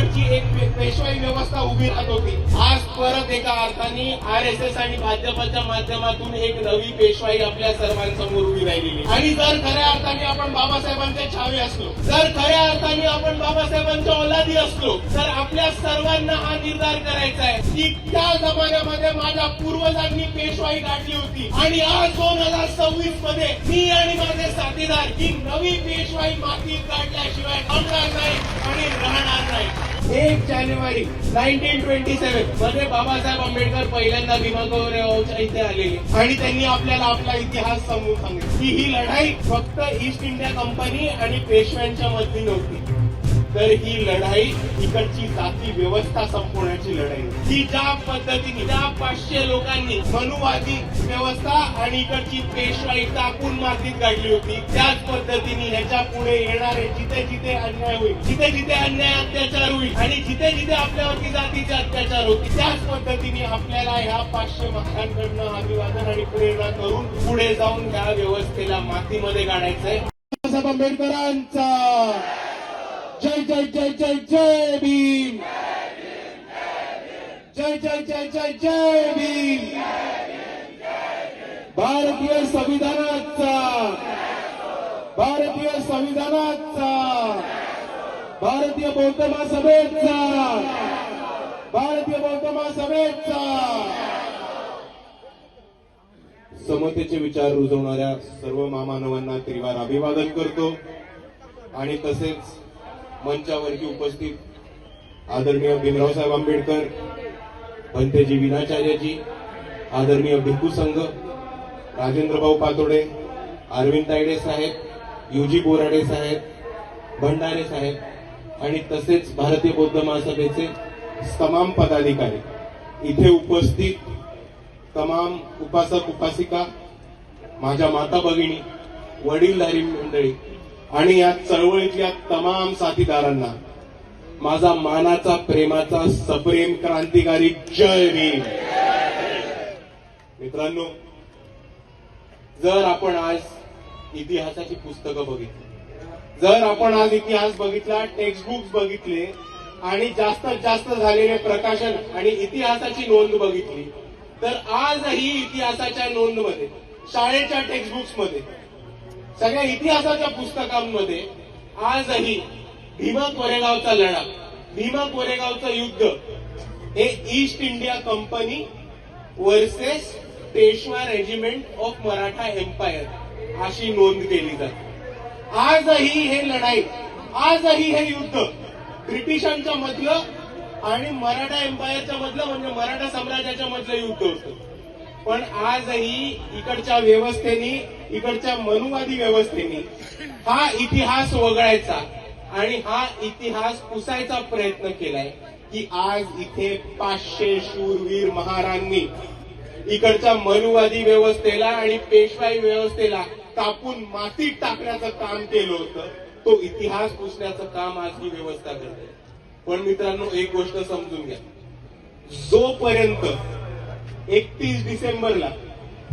इकडची एक पेशवाई व्यवस्था उभी राहत होती. आज परत एका अर्थाने RSS आणि भाजपच्या माध्यमातून एक नवी पेशवाई आपल्या सर्वांसमोर उभी राहिलेली. आणि जर खऱ्या अर्थाने आपण बाबासाहेबांचे छावे असलो, जर खऱ्या अर्थाने आपण बाबासाहेबांच्या औलादी असलो, तर आपल्या सर्वांना हा निर्धार करायचा आहे की त्या जमान्यामध्ये माझ्या पूर्वजांनी पेशवाई काढली होती आणि आज 2026 मध्ये मी आणि माझे साथीदार ही नवी पेशवाई मातीत काढल्याशिवाय थांबणार नाही आणि राहणार नाही. 1 जानेवारी 1927 मध्ये बाबासाहेब आंबेडकर पहिल्यांदा भीमा कोरेगावच्या इथे आलेले आणि त्यांनी आपल्याला आपला इतिहास समजून सांगितला की ही लढाई फक्त ईस्ट इंडिया कंपनी आणि पेशव्यांच्या मधली नव्हती, तर ही लढाई इकडची जाती व्यवस्था संपवण्याची लढाई. ही ज्या पद्धतीने त्या 500 लोकांनी मनुवादी व्यवस्था आणि इकडची पेशवाई टाकून मातीत काढली होती, त्याच पद्धतीने ह्याच्या पुढे येणारे जिथे जिथे अन्याय होईल, जिथे जिथे अन्याय अत्याचार होईल आणि जिथे जिथे आपल्यावरती जातीचे अत्याचार होतील, त्याच पद्धतीने आपल्याला ह्या 500 महारांकडनं अभिवादन आणि प्रेरणा करून पुढे जाऊन ह्या व्यवस्थेला मातीमध्ये काढायचंय. बाबासाहेब आंबेडकरांचा जय जय जय जय जय भीम, जय जय जय जय जय भीम. भारतीय संविधानाचा, भारतीय संविधानाचा, भारतीय बौद्ध महासभेचा, भारतीय बौद्ध महासभेचा. समतेचे विचार रुजवणाऱ्या सर्व महामानवांना त्रिवार अभिवादन करतो आणि तसेच मंचावरती उपस्थित आदरणीय भीमरावसाहेब आंबेडकर, भंतेजी विनाचार्यजी, आदरणीय भिक्खू संघ, राजेंद्रभाऊ पातोडे, अरविंद तायडे साहेब, UG बोराडे साहेब, भंडारे साहेब आणि तसेच भारतीय बौद्ध महासभेचे तमाम पदाधिकारी, इथे उपस्थित तमाम उपासक उपासिका, माझ्या माता भगिनी, वडीलधारी मंडळी आणि या चळवळीतल्या तमाम साथीदारांना माझा मानाचा प्रेमाचा सप्रेम क्रांतिकारी जय भीम. मित्रांनो, जर आपण आज इतिहासाची पुस्तकं बघितली, जर आपण आज इतिहास बघितला, टेक्स्टबुक्स बघितले आणि जास्तीत जास्त झालेले प्रकाशन आणि इतिहासाची नोंद बघितली, तर आजही इतिहासाच्या नोंदमध्ये, शाळेच्या टेक्स्टबुक्समध्ये, सगळ्या इतिहासाच्या पुस्तकांमध्ये आजही भीमा कोरेगावचा लढा, भीमा कोरेगावचं युद्ध हे East India Company versus Peshwa regiment of Maratha empire अशी नोंद केली जाते. आजही हे लढाई, आजही हे युद्ध ब्रिटिशांच्या मधलं आणि मराठा एम्पायरच्या मधलं म्हणजे मराठा साम्राज्याच्या मधलं युद्ध होतं. पण आजही इकडच्या व्यवस्थेने, इकडच्या मनुवादी व्यवस्थेने हा इतिहास वगळायचा आणि हा इतिहास पुसायचा प्रयत्न केलाय की आज इथे 500 शूरवीर महारांनी इकडच्या मनुवादी व्यवस्थेला आणि पेशवाई व्यवस्थेला कापून मातीत टाकण्याचं काम केलं होतं. तो इतिहास पुसण्याचं काम आज ही व्यवस्था करते. पण मित्रांनो, एक गोष्ट समजून घ्या, जोपर्यंत 31 डिसेंबरला,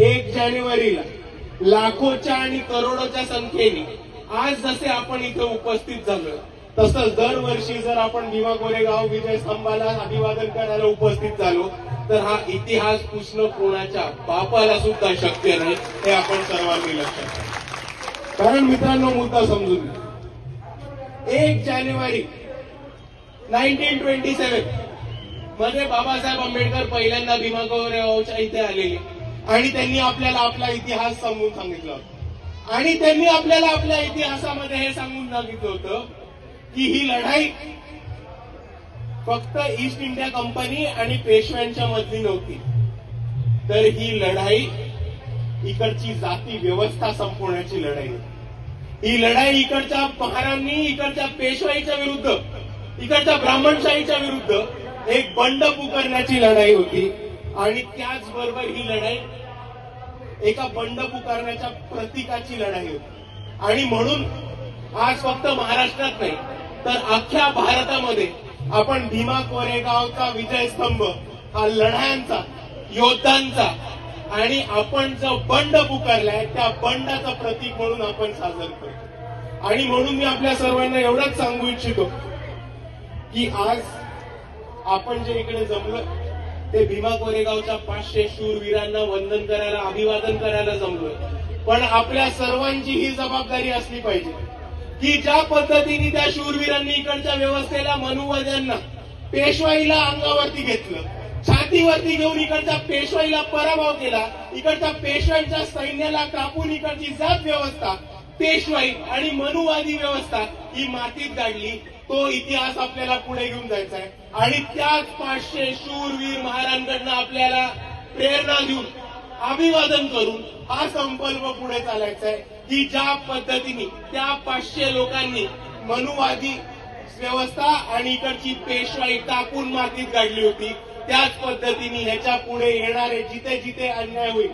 1 जानेवारीला लाखोच्या आणि करोडोच्या संख्येने आज जसे आपण इथे उपस्थित झालो, तसंच दरवर्षी जर आपण भीमा कोरेगाव विजय स्तंभाला अभिवादन करायला उपस्थित झालो, तर हा इतिहास पुसणं कोणाच्या बापाला सुद्धा शक्य नाही, हे आपण सर्वांनी लक्षात घ्या. कारण मित्रांनो, मुद्दा समजून घ्या. 1 जानेवारी 1927 मध्ये बाबासाहेब आंबेडकर पहिल्यांदा भीमा कोरेगावच्या इथे आलेले आणि त्यांनी आपल्याला आपला इतिहास समजून सांगितला होता. आणि त्यांनी आपल्याला आपल्या इतिहासामध्ये हे सांगून सांगितलं होतं की ही लढाई फक्त ईस्ट इंडिया कंपनी आणि पेशव्यांच्या मधली नव्हती, तर ही लढाई इकडची जाती व्यवस्था संपवण्याची लढाई होती. ही लढाई इकडच्या महारांनी इकडच्या पेशवाईच्या विरुद्ध, इकडच्या ब्राह्मणशाहीच्या विरुद्ध एक बंड पुकारण्याची लढाई होती. आणि त्याचबरोबर ही लढाई एका बंड पुकारण्याच्या प्रतीकाची लढाई होती. आणि म्हणून आज फक्त महाराष्ट्रात नाही तर अख्ख्या भारतामध्ये आपण भीमा कोरेगावचा विजय स्तंभ हा लढायांचा, योद्धांचा आणि आपण जो बंड पुकारलाय त्या बंडाचं प्रतीक म्हणून आपण साजर करतो. आणि म्हणून मी आपल्या सर्वांना एवढंच सांगू इच्छितो की आज आपण जे इकडे जमलो ते भीमा कोरेगावच्या 500 शूरवीरांना वंदन करायला, अभिवादन करायला जमलोय. पण आपल्या सर्वांची ही जबाबदारी असली पाहिजे की ज्या पद्धतीने त्या शूरवीरांनी इकडच्या व्यवस्थेला, मनुवाद्यांना, पेशवाईला अंगावरती घेतलं, छातीवरती घेऊन इकडच्या पेशवाईला पराभव केला, इकडच्या पेशव्यांच्या सैन्याला कापून इकडची जात व्यवस्था, पेशवाई आणि मनुवादी व्यवस्था ही मातीत गाडली. तो इतिहास आपल्याला पुढे घेऊन जायचा आहे आणि त्याच 500 शूरवीर महाराजांकडनं आपल्याला प्रेरणा देऊन, अभिवादन करून हा संकल्प पुढे चालायचा आहे की ज्या पद्धतीने त्या 500 लोकांनी मनुवादी व्यवस्था आणि इकडची पेशवाई टाकून मातीत गाडली होती, त्याच पद्धतीने ह्याच्या पुढे येणारे जिथे जिथे अन्याय होईल,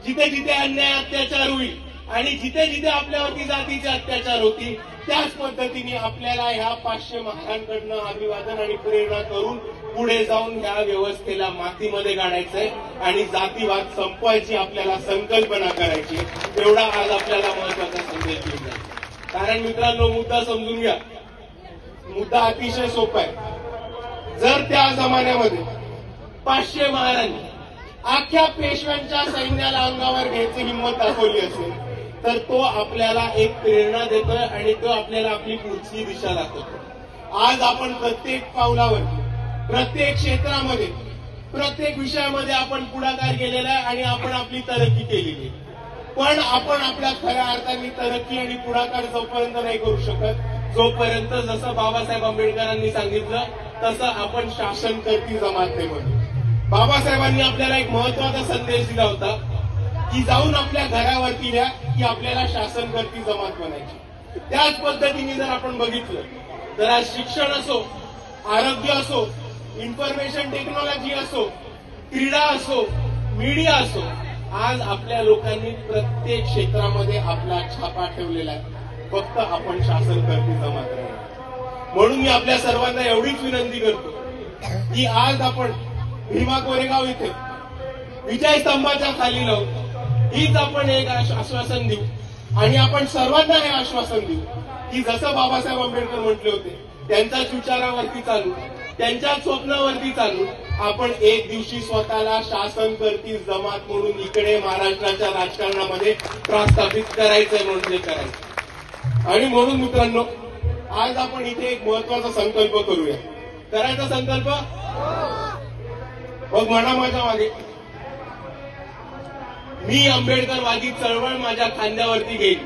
जिथे जिथे अन्याय अत्याचार होईल आणि जिथे जिथे आपल्यावरती जातीचे अत्याचार होतील, त्याच पद्धतीने आपल्याला ह्या 500 महाराजांकडनं अभिवादन आणि प्रेरणा करून पुढे जाऊन ह्या व्यवस्थेला मातीमध्ये गाडायचंय आणि जातीवाद संपवायची आपल्याला संकल्पना करायची. एवढा आज आपल्याला महत्वाचा संदेश घेऊन जाईल. कारण मित्रांनो, मुद्दा समजून घ्या. मुद्दा अतिशय सोपा आहे. जर त्या जमान्यामध्ये 500 महाराजांनी अख्ख्या पेशव्यांच्या सैन्याला अंगावर घ्यायची हिंमत दाखवली असेल तर तो आपल्याला एक प्रेरणा देतोय आणि तो आपल्याला आपली पुढची दिशा दाखवतो. आज आपण प्रत्येक पावलावर, प्रत्येक क्षेत्रामध्ये, प्रत्येक विषयामध्ये आपण पुढाकार केलेला आहे आणि आपण आपली तरक्की केलेली आहे. पण आपण आपल्या खऱ्या अर्थाने तरक्की आणि पुढाकार जोपर्यंत नाही करू शकत, जोपर्यंत जसं बाबासाहेब आंबेडकरांनी सांगितलं तसं आपण शासनकर्ती जमात नाही म्हणून. बाबासाहेबांनी आपल्याला एक महत्वाचा संदेश दिला होता की जाऊन आपल्या घरावरती द्या की आपल्याला शासनकर्ती जमात बनायची. त्याच पद्धतीने जर आपण बघितलं तर आज शिक्षण असो, आरोग्य असो, इन्फॉर्मेशन टेक्नॉलॉजी असो, क्रीडा असो, मीडिया असो, आज आपल्या लोकांनी प्रत्येक क्षेत्रामध्ये आपला छापा ठेवलेला आहे. फक्त आपण शासनकर्ती जमात राहिलो. म्हणून मी आपल्या सर्वांना एवढीच विनंती करतो की आज आपण भीमा कोरेगाव इथे विजय स्तंभाच्या खाली लावू, हीच आपण एक आश्वासन देऊ आणि आपण सर्वांना हे आश्वासन देऊ की जसं बाबासाहेब आंबेडकर म्हटले होते, त्यांच्याच विचारावरती चालू, त्यांच्याच स्वप्नावरती चालू, आपण एक दिवशी स्वतःला शासनकर्ती जमात म्हणून इकडे महाराष्ट्राच्या राजकारणामध्ये प्रस्थापित करायचंय म्हणजे करायचं. आणि म्हणून मित्रांनो, आज आपण इथे एक महत्वाचा संकल्प करूया. करायचा संकल्प मग म्हणा माझ्या मागे, मी आंबेडकरवादी चळवळ माझ्या खांद्यावरती घेईन,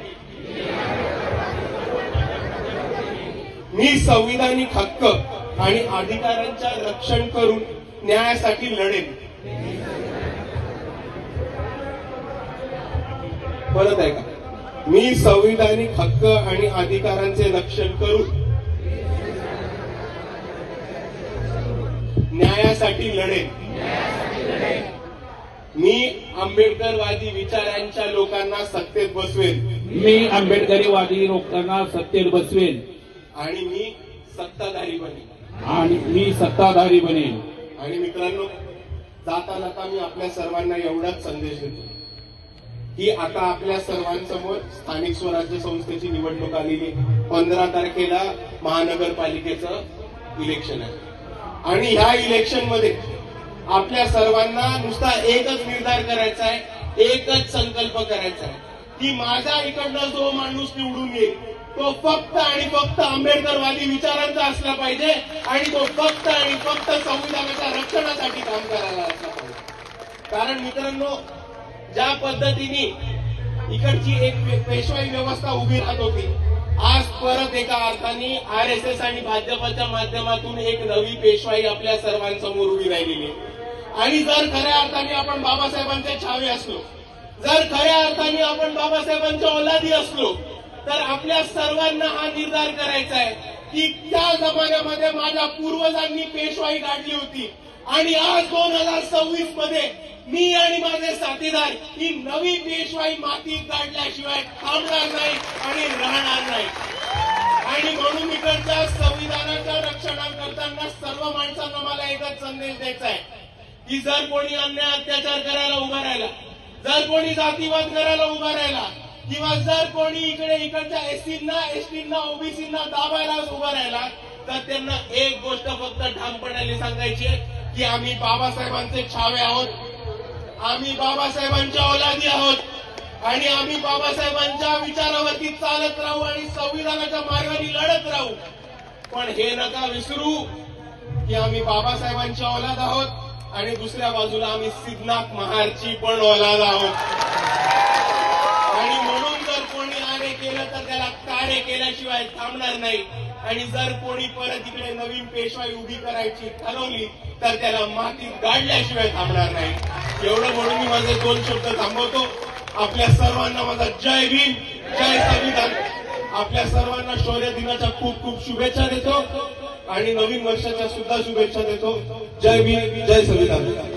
मी संविधानिक हक्क आणि अधिकारांच्या रक्षण करून न्यायासाठी लढेन. परत आहे का? मी संविधानिक हक्क आणि अधिकारांचे रक्षण करून न्यायासाठी लढेन. मी आंबेडकरवादी विचारांच्या लोकांना सत्तेत बसवेन. मी आंबेडकरीवादी लोकांना सत्तेत बसवेन आणि मी सत्ताधारी बनेन. आणि मी सत्ताधारी बनेन. आणि मित्रांनो, जाता जाता मी आपल्या सर्वांना एवढाच संदेश देतो की आता आपल्या सर्वांसमोर स्थानिक स्वराज्य संस्थेची निवडणूक आलेली. 15 तारखेला महानगरपालिकेचं इलेक्शन आहे आणि ह्या इलेक्शन मध्ये आपल्या सर्वांना नुसता एकच निर्धार करायचा आहे, एकच संकल्प करायचा आहे की माझा इकडनं जो माणूस निवडून येईल तो फक्त आणि फक्त आंबेडकरवादी विचारांचा असला पाहिजे आणि तो फक्त आणि फक्त संविधानाच्या रक्षणासाठी काम करायला असला पाहिजे. कारण मित्रांनो, ज्या पद्धतीने इकडची एक पेशवाई व्यवस्था उभी राहत होती, आज परत एका अर्थाने RSS आणि भाजपच्या माध्यमातून एक नवी पेशवाई आपल्या सर्वांसमोर उभी राहिलेली. आणि जर खऱ्या अर्थाने आपण बाबासाहेबांचे छावे असलो, जर खऱ्या अर्थाने आपण बाबासाहेबांच्या औलादी असलो, तर आपल्या सर्वांना हा निर्धार करायचा आहे की त्या जमान्यामध्ये माझ्या पूर्वजांनी पेशवाई काढली होती आणि आज 2026 मध्ये मी आणि माझे साथीदार ही नवी पेशवाई मातीत काढल्याशिवाय थांबणार नाही आणि राहणार नाही. आणि म्हणून इकडच्या संविधानाच्या रक्षणाकरताना सर्व माणसांना मला एकच संदेश द्यायचा आहे की जर कोणी अन्याय अत्याचार करायला उभा राहिला, जर कोणी जातीवाद करायला उभा राहिला किंवा जर कोणी इकडच्या एसटींना ओबीसींना दाबायला उभा राहिला तर त्यांना एक गोष्ट फक्त ठामपणाने सांगायची आहे की आम्ही बाबासाहेबांचे छावे आहोत, आम्ही बाबासाहेबांच्या औलादी आहोत आणि आम्ही बाबासाहेबांच्या विचारावरती चालत राहू आणि संविधानाच्या मार्गाने लढत राहू. पण हे नका विसरू की आम्ही बाबासाहेबांची औलाद आहोत आणि दुसऱ्या बाजूला आम्ही सिद्धनाथ महारची पण औलाद आहोत. आणि म्हणून जर कोणी आरे केलं तर त्याला कार्य केल्याशिवाय थांबणार नाही. आणि जर कोणी परत इकडे नवीन पेशवाई उभी करायची ठरवली तर त्याला मातीत गाडल्याशिवाय थांबणार नाही. एवढं म्हणून मी माझे 2 शब्द थांबवतो. आपल्या सर्वांना माझा जय भीम, जय संविधान. आपल्या सर्वांना शौर्य दिनाच्या खूप खूप शुभेच्छा देतो आणि नवीन वर्षाच्या सुद्धा शुभेच्छा देतो. जय भीम, जय संविधान.